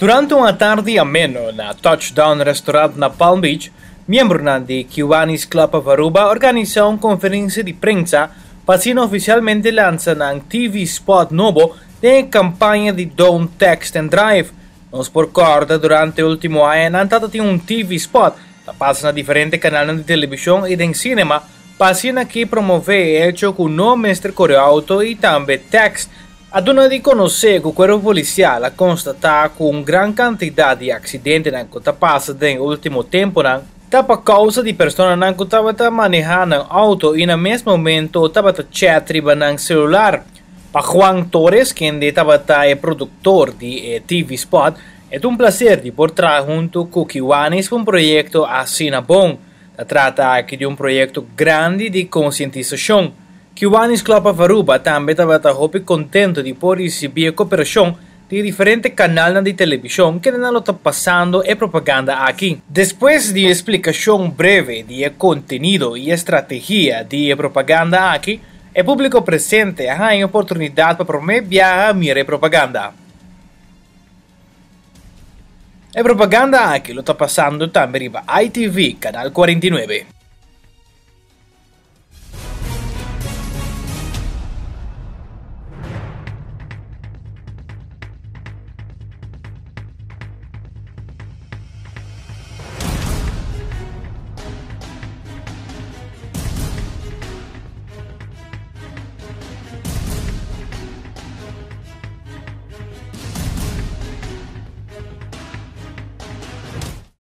Durante uma tarde ameno na Touchdown Restaurant na Palm Beach, membros de Kiwanis Commercial organizou uma conferência de prensa para oficialmente lançar um TV spot novo da campanha de Don't Text and Drive. Nos por corda, durante o último ano, Antata tinha um TV spot que passa na diferentes canais de televisão e de cinema, para que promover hecho com o nome mestre auto e também text. A dona de conhecer que o corpo policial constatar com uma grande quantidade de acidentes que está passando no último tempo, está por causa de pessoas que estavam manejando um auto e no mesmo momento estavam chatando no celular. Para Juan Torres, que estava produtor de TV Spot, é um prazer de portar junto com Kiwanis um projeto assim bom. Se trata aqui de um projeto grande de conscientização. Kiwanis Commercial também estava contente de poder receber cooperação de diferentes canais de televisão que não estão passando e propaganda aqui. Depois de explicação breve de conteúdo e estratégia de propaganda aqui, o público presente tem a oportunidade para promover a minha propaganda. A propaganda aqui lo está passando também para ITV, canal 49.